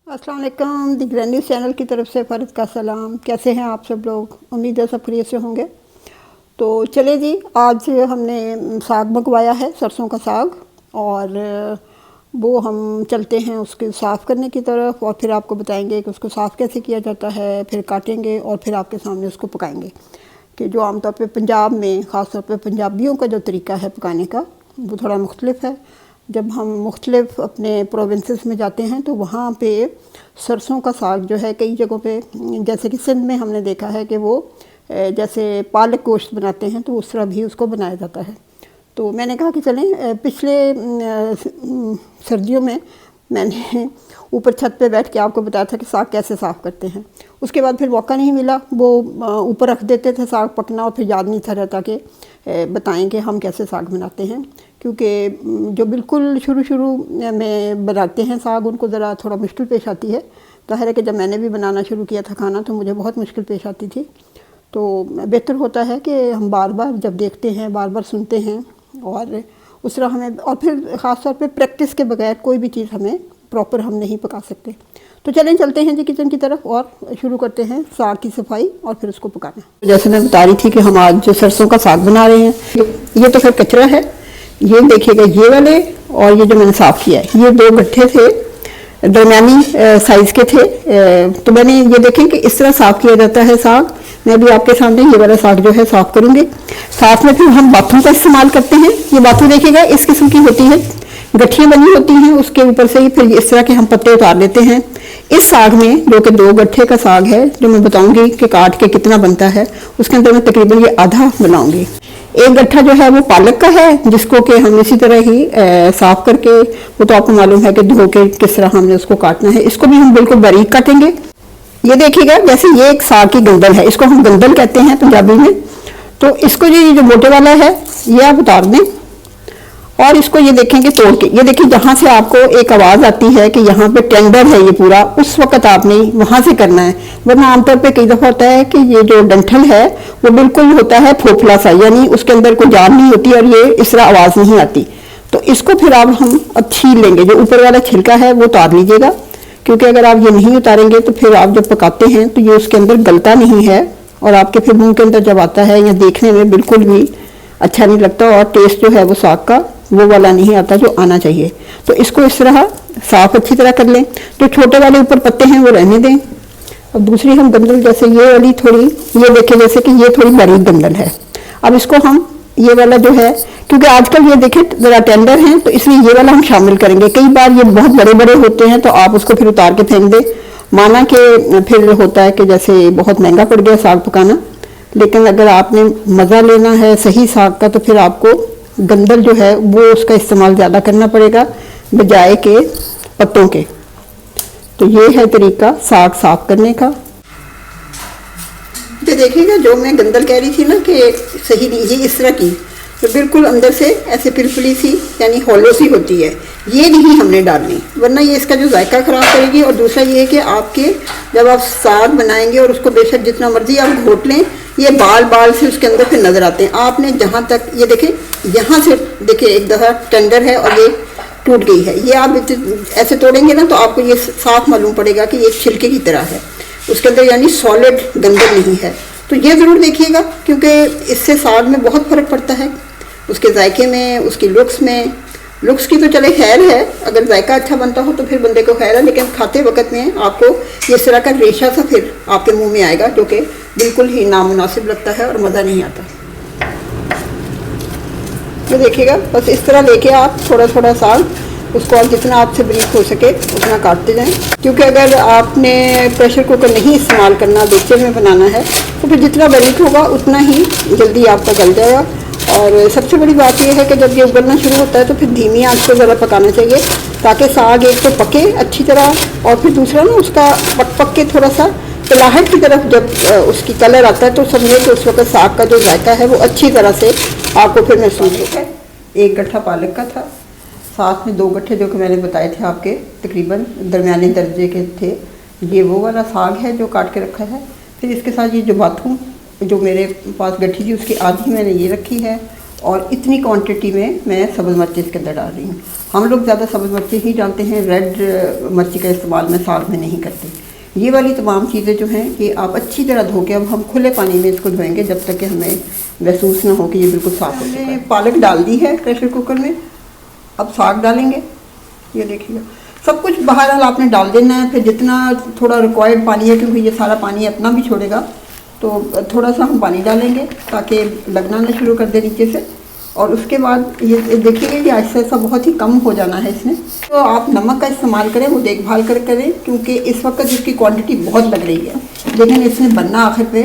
अस्सलाम वालेकुम। The grand news channel की तरफ से फ़र्द का सलाम। कैसे हैं आप सब लोग? उम्मीद है सब खैरियत से होंगे। तो चले जी, आज हमने साग मंगवाया है, सरसों का साग, और वो हम चलते हैं उसके साफ़ करने की तरफ और फिर आपको बताएंगे कि उसको साफ़ कैसे किया जाता है। फिर काटेंगे और फिर आपके सामने उसको पकाएंगे। कि जो आमतौर पे पंजाब में, ख़ास तौर पे पंजाबियों का जो तरीका है पकाने का, वो थोड़ा मुख्तलिफ है। जब हम मुख्तलिफ अपने प्रोविंसेस में जाते हैं तो वहाँ पे सरसों का साग जो है कई जगहों पे, जैसे कि सिंध में हमने देखा है कि वो जैसे पालक गोश्त बनाते हैं तो उस तरह भी उसको बनाया जाता है। तो मैंने कहा कि चलें, पिछले सर्दियों में मैंने ऊपर छत पे बैठ के आपको बताया था कि साग कैसे साफ़ करते हैं। उसके बाद फिर मौका नहीं मिला, वो ऊपर रख देते थे साग पकना, और फिर याद नहीं था रहता कि बताएं कि हम कैसे साग बनाते हैं। क्योंकि जो बिल्कुल शुरू में बनाते हैं साग, उनको ज़रा थोड़ा मुश्किल पेश आती है। ज़ाहिर है कि जब मैंने भी बनाना शुरू किया था खाना तो मुझे बहुत मुश्किल पेश आती थी। तो बेहतर होता है कि हम बार बार जब देखते हैं, बार बार सुनते हैं, और उस तरह हमें, और फिर ख़ास तौर पे प्रैक्टिस के बगैर कोई भी चीज़ हमें प्रॉपर हम नहीं पका सकते। तो चलें, चलते हैं जी किचन की तरफ और शुरू करते हैं साग की सफाई और फिर उसको पकाना। जैसे मैं बता रही थी कि हम आज जो सरसों का साग बना रहे हैं, ये तो फिर कचरा है। ये देखिएगा, ये वाले और ये जो मैंने साफ़ किया है, ये दो गट्ठे थे, दरमियानी साइज़ के थे। तो मैंने ये देखें कि इस तरह साफ़ किया जाता है साग। मैं भी आपके सामने ये वाला साग जो है साफ़ करूँगी। साथ में फिर हम बाथू का इस्तेमाल करते हैं। ये बाथू देखिएगा इस किस्म की होती है, गठियाँ बनी होती हैं, उसके ऊपर से ही फिर इस तरह के हम पत्ते उतार लेते हैं। इस साग में, जो कि 2 गट्ठे का साग है, जो मैं बताऊंगी कि काट के कितना बनता है, उसके अंदर मैं तकरीबन ये आधा बनाऊंगी। 1 गट्ठा जो है वो पालक का है, जिसको कि हम इसी तरह ही साफ करके, वो तो आपको मालूम है कि धो के किस तरह हमने उसको काटना है। इसको भी हम बिल्कुल बारीक काटेंगे। ये देखिएगा, जैसे ये एक साग की गंदल है, इसको हम गंदल कहते हैं पंजाबी में। तो इसको जो मोटे वाला है ये आप उतार दें, और इसको ये देखेंगे तोड़ के, ये देखिए जहाँ से आपको एक आवाज़ आती है कि यहाँ पे टेंडर है ये पूरा, उस वक्त आपने वहाँ से करना है। वरना आमतौर पे कई दफ़ा होता है कि ये जो डंठल है वो बिल्कुल होता है फोफला सा, यानी उसके अंदर कोई जान नहीं होती और ये इस तरह आवाज़ नहीं आती। तो इसको फिर अब हम छील लेंगे। जो ऊपर वाला छिलका है वो उतार लीजिएगा, क्योंकि अगर आप ये नहीं उतारेंगे तो फिर आप जब पकाते हैं तो ये उसके अंदर गलता नहीं है, और आपके फिर मुँह के अंदर जब आता है या देखने में बिल्कुल भी अच्छा नहीं लगता, और टेस्ट जो है वो साग का वो वाला नहीं आता जो आना चाहिए। तो इसको इस तरह साफ अच्छी तरह कर लें। जो छोटे वाले ऊपर पत्ते हैं वो रहने दें। और दूसरी हम गंदल, जैसे ये वाली थोड़ी, ये देखें जैसे कि ये थोड़ी बारीक गंदल है। अब इसको हम ये वाला जो है, क्योंकि आजकल ये देखें ज़रा टेंडर हैं, तो इसलिए ये वाला हम शामिल करेंगे। कई बार ये बहुत बड़े बड़े होते हैं तो आप उसको फिर उतार के फेंक दें, माना कि फिर होता है कि जैसे बहुत महंगा पड़ गया साग पकाना। लेकिन अगर आपने मज़ा लेना है सही साग का, तो फिर आपको गंदल जो है वो उसका इस्तेमाल ज़्यादा करना पड़ेगा बजाय के पत्तों के। तो ये है तरीका साग साफ करने का। तो देखिएगा, जो मैं गंदल कह रही थी ना कि सही नहीं, ये इस तरह की तो बिल्कुल अंदर से ऐसे पिलपिली सी, यानी होलो सी होती है, ये नहीं हमने डालनी, वरना ये इसका जो जायका ख़राब करेगी। और दूसरा ये है कि आपके जब आप साग बनाएंगे और उसको बेशक जितना मर्जी आप घोट लें, ये बाल बाल से उसके अंदर फिर नज़र आते हैं। आपने जहाँ तक ये देखें, यहाँ से देखिए एक दफ़ा टेंडर है और ये टूट गई है, ये आप ऐसे तोड़ेंगे ना तो आपको ये साफ मालूम पड़ेगा कि ये छिलके की तरह है, उसके अंदर यानी सॉलिड गंदल नहीं है। तो ये ज़रूर देखिएगा, क्योंकि इससे साग में बहुत फ़र्क पड़ता है, उसके जायके में, उसकी लुक्स में। लुक्स की तो चले खैर है, अगर जायका अच्छा बनता हो तो फिर बंदे को खैर है, लेकिन खाते वक्त में आपको ये इस तरह का रेशा सा फिर आपके मुंह में आएगा, जो कि बिल्कुल ही नामुनासिब लगता है और मज़ा नहीं आता। तो देखिएगा, बस इस तरह लेके आप थोड़ा थोड़ा साग, उसको आप जितना आपसे बारीक हो सके उतना काटते जाएं। क्योंकि अगर आपने प्रेशर कुकर नहीं इस्तेमाल करना, देगचे में बनाना है, तो फिर जितना बारीक होगा उतना ही जल्दी आपका गल जाएगा। और सबसे बड़ी बात यह है कि जब ये उबलना शुरू होता है तो फिर धीमी आंच पे ज़रा पकाना चाहिए, ताकि साग एक तो पके अच्छी तरह, और फिर दूसरा ना उसका पक के थोड़ा सा तलाहट की तरफ जब उसकी कलर आता है तो समझे कि उस वक्त साग का जो जायका है वो अच्छी तरह से आपको फिर महसूस होता है। 1 गट्ठा पालक का था, साथ में 2 गट्ठे जो कि मैंने बताए थे आपके तकरीबन दरमियाने दर्जे के थे, ये वो वाला साग है जो काट के रखा है। फिर इसके साथ ये जो बाथू जो मेरे पास गट्ठी थी उसकी आधी मैंने ये रखी है, और इतनी क्वांटिटी में मैं सब्ज़ मिर्ची इसके अंदर डाल रही हूँ। हम लोग ज़्यादा सब्ज़ मिर्ची ही डालते हैं, रेड मिर्ची का इस्तेमाल मैं साग में नहीं करती। ये वाली तमाम चीज़ें जो हैं ये आप अच्छी तरह धो के, अब हम खुले पानी में इसको धोएंगे जब तक कि हमें महसूस ना हो कि ये बिल्कुल साफ़ हो चुका है। पालक डाल दी है प्रेशर कुकर में, अब साग डालेंगे। ये देखिएगा सब कुछ बहरहाल आपने डाल देना है। फिर जितना थोड़ा रिक्वायर्ड पानी है, क्योंकि ये सारा पानी अपना भी छोड़ेगा, तो थोड़ा सा हम पानी डालेंगे ताकि लगना ना शुरू कर दे नीचे से। और उसके बाद ये देखिएगा कि ऐसा ऐसा बहुत ही कम हो जाना है इसमें। तो आप नमक का इस्तेमाल करें, वो देखभाल कर करें, क्योंकि इस वक्त इसकी क्वांटिटी बहुत लग रही है, लेकिन इसमें बनना आखिर पे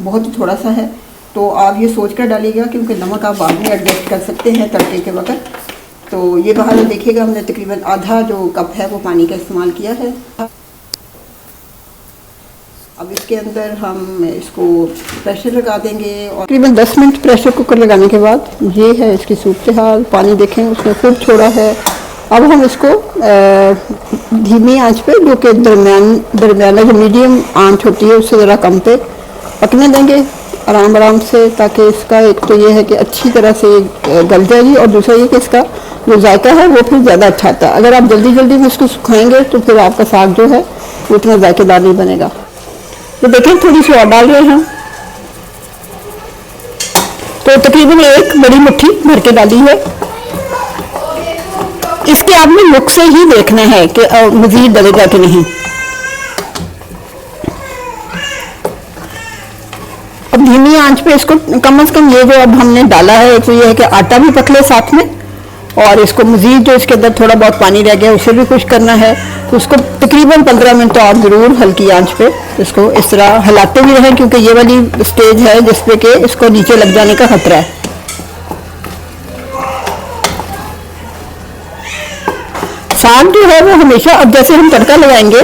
बहुत ही थोड़ा सा है। तो आप ये सोच कर डालिएगा, क्योंकि नमक आप बाद में एडजस्ट कर सकते हैं तड़के के वक्त। तो ये बाहर देखिएगा हमने तकरीबन आधा जो कप है वो पानी का इस्तेमाल किया है। अब इसके अंदर हम इसको प्रेशर लगा देंगे और तकरीबन 10 मिनट प्रेशर कुकर लगाने के बाद ये है इसकी सूरत हाल। पानी देखें उसने खूब छोड़ा है। अब हम इसको धीमी आंच पे, जो कि दरमियाना जो मीडियम आंच होती है उससे ज़रा कम पे पकने देंगे आराम आराम से, ताकि इसका एक तो ये है कि अच्छी तरह से गल जाएगी, और दूसरा ये कि इसका जो जायका है वो फिर ज़्यादा अच्छा आता है। अगर आप जल्दी जल्दी में इसको सुखाएंगे तो फिर आपका साग जो है वो इतना जायकेदार नहीं बनेगा। तो देखें थोड़ी सी और डाल रहे हैं, तो तकरीबन एक बड़ी मुट्ठी भर के डाली है। इसके आपने मुख से ही देखना है कि मजीद डलेगा कि नहीं। अब धीमी आंच पे इसको कम से कम, ये जो अब हमने डाला है तो ये है कि आटा भी पकड़े साथ में, और इसको मजीद जो इसके अंदर थोड़ा बहुत पानी रह गया उसे भी खुश करना है। तो उसको तकरीबन 15 मिनट तो आप ज़रूर हल्की आंच पे इसको इस तरह हिलाते भी रहें, क्योंकि ये वाली स्टेज है जिसपे कि इसको नीचे लग जाने का खतरा है। साग जो है वो हमेशा, अब जैसे हम तड़का लगाएंगे,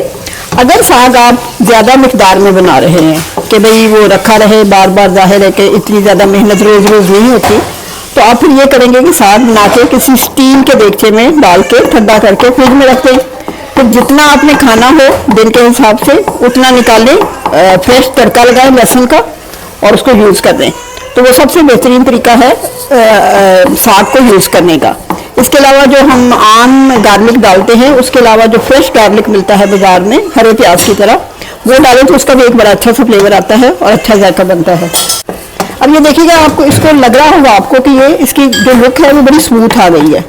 अगर साग आप ज़्यादा मिकदार में बना रहे हैं कि भाई वो रखा रहे बार बार, ज़ाहिर है कि इतनी ज़्यादा मेहनत रोज़ रोज़ नहीं होती, तो आप फिर ये करेंगे कि साग बना के किसी स्टील के देगचे में डाल के ठंडा करके फ्रिज में रख दें। फिर जितना आपने खाना हो दिन के हिसाब से उतना निकालें, फ्रेश तड़का लगाएं लहसुन का और उसको यूज़ कर दें। तो वो सबसे बेहतरीन तरीका है साग को यूज़ करने का। इसके अलावा जो हम आम गार्लिक डालते हैं, उसके अलावा जो फ्रेश गार्लिक मिलता है बाज़ार में हरे प्याज की तरह, वो डालें तो उसका भी एक बड़ा अच्छा सा फ्लेवर आता है और अच्छा जायका बनता है। अब ये देखिएगा, आपको इसको लग रहा होगा आपको कि ये इसकी जो लुक है वो बड़ी स्मूथ आ गई है।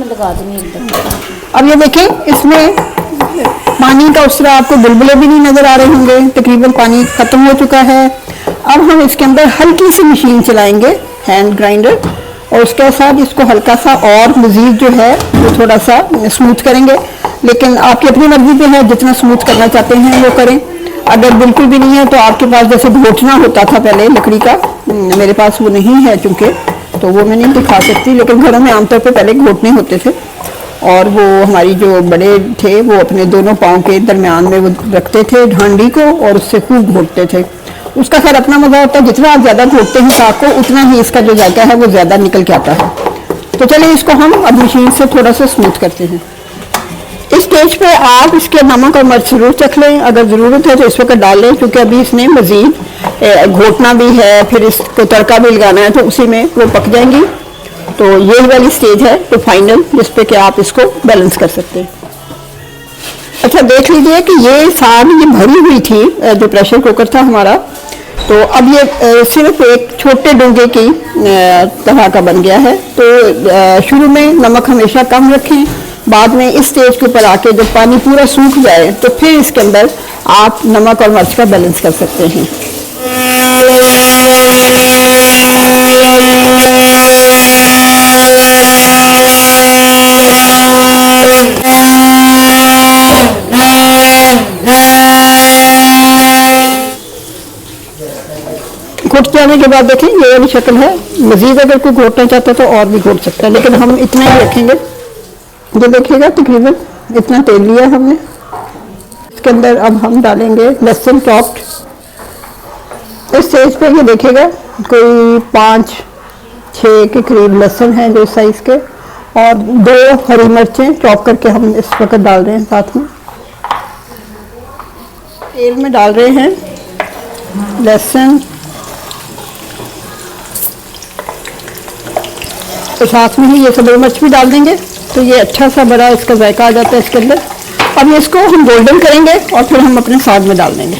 लगा देंगे एकदम। अब ये देखें इसमें पानी का उस तरह आपको बुलबुले भी नहीं नज़र आ रहे होंगे, तकरीबन पानी ख़त्म हो चुका है। अब हम इसके अंदर हल्की सी मशीन चलाएंगे, हैंड ग्राइंडर, और उसके साथ इसको हल्का सा और मज़ीद जो है वो थोड़ा सा स्मूथ करेंगे। लेकिन आपकी अपनी मर्जी पे है, जितना स्मूथ करना चाहते हैं वो करें। अगर बिल्कुल भी नहीं है तो आपके पास जैसे घोटना होता था पहले लकड़ी का, मेरे पास वो नहीं है चूँकि, तो वो मैं नहीं दिखा सकती, लेकिन घरों में आमतौर पर पहले घोटने होते थे, और वो हमारी जो बड़े थे वो अपने दोनों पाँव के दरमियान में वो रखते थे हांडी को और उससे खूब घोटते थे। उसका खैर अपना मज़ा होता है, जितना आप ज़्यादा घोटते हैं साग को उतना ही इसका जो जायका है वो ज़्यादा निकल के आता है। तो चलिए इसको हम अब मशीन से थोड़ा सा स्मूथ करते हैं। इस स्टेज पे आप इसके नमक और मिर्च जरूर चख लें, अगर ज़रूरत है तो इस वक्त डाल लें, क्योंकि अभी इसने मज़ीद घोटना भी है, फिर इसको तड़का भी लगाना है, तो उसी में वो पक जाएंगी। तो यही वाली स्टेज है तो फाइनल, जिस पे कि आप इसको बैलेंस कर सकते हैं। अच्छा देख लीजिए कि ये साग ये भरी हुई थी, जो प्रेशर कुकर था हमारा, तो अब ये सिर्फ एक छोटे डोंगे की तरह का बन गया है। तो शुरू में नमक हमेशा कम रखें, बाद में इस स्टेज के ऊपर आके जब पानी पूरा सूख जाए तो फिर इसके अंदर आप नमक और मिर्च का बैलेंस कर सकते हैं। घुट जाने के बाद देखें ये वाली शक्ल है। मजीद अगर कोई घोटना चाहता है तो और भी घोट सकता है, लेकिन हम इतना ही रखेंगे। ये देखिएगा तकरीबन इतना तेल लिया हमने। इसके अंदर अब हम डालेंगे लहसुन चॉप्ड। इस स्टेज पे ये देखिएगा कोई 5-6 के करीब लहसुन है जो साइज़ के, और 2 हरी मिर्चें चॉप करके हम इस वक्त डाल रहे हैं साथ में। तेल में डाल रहे हैं लहसुन, तो साथ में ही ये सब मिर्च भी डाल देंगे, तो ये अच्छा सा बड़ा इसका जायका आ जाता है इसके अंदर। अब इसको हम गोल्डन करेंगे और फिर हम अपने साग में डाल देंगे।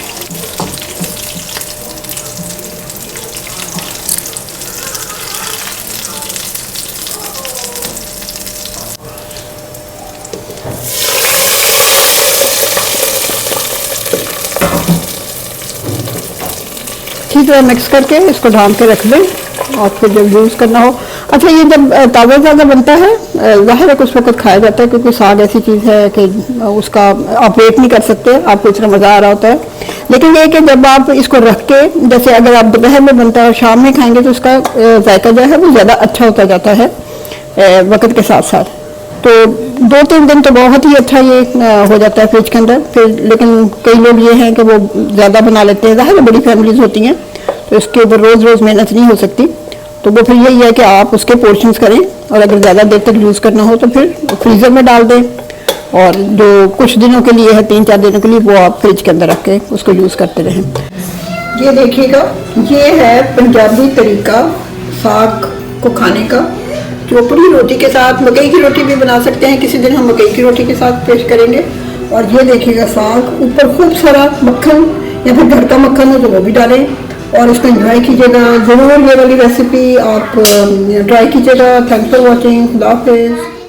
अच्छी तरह मिक्स करके इसको ढांप के रख दें और फिर जब यूज़ करना हो। अच्छा, ये जब ताज़ा ताज़ा बनता है ज़ाहिर है कि उस वक्त खाया जाता है, क्योंकि साग ऐसी चीज़ है कि उसका आप वेट नहीं कर सकते, आपको इतना मज़ा आ रहा होता है। लेकिन ये कि जब आप इसको रख के, जैसे अगर आप दोपहर में बनता है और शाम में खाएंगे तो उसका जायका जो है वो ज़्यादा अच्छा होता जाता है वक्त के साथ साथ। तो 2-3 दिन तो बहुत ही अच्छा ये हो जाता है फ्रिज के अंदर। फिर लेकिन कई लोग ये हैं कि वो ज़्यादा बना लेते हैं, ज़ाहिर है बड़ी फैमिलीज होती हैं तो इसके ऊपर रोज़ रोज़ मेहनत नहीं हो सकती। तो वो फिर यही है कि आप उसके पोर्शंस करें और अगर ज़्यादा देर तक यूज़ करना हो तो फिर फ्रीज़र में डाल दें, और जो कुछ दिनों के लिए है 3-4 दिनों के लिए, वो आप फ्रिज के अंदर रख के उसको यूज़ करते रहें। ये देखिएगा, ये है पंजाबी तरीका साग को खाने का। चोपड़ी रोटी के साथ, मकई की रोटी भी बना सकते हैं, किसी दिन हम मकई की रोटी के साथ पेश करेंगे। और ये देखिएगा साग, ऊपर खूब सारा मक्खन या फिर घर का मक्खन हो तो वो भी डालें और इसको एंजॉय कीजिएगा। ज़रूर ये वाली रेसिपी आप ट्राई कीजिएगा। Thanks for watching. खुदा हाफिज़।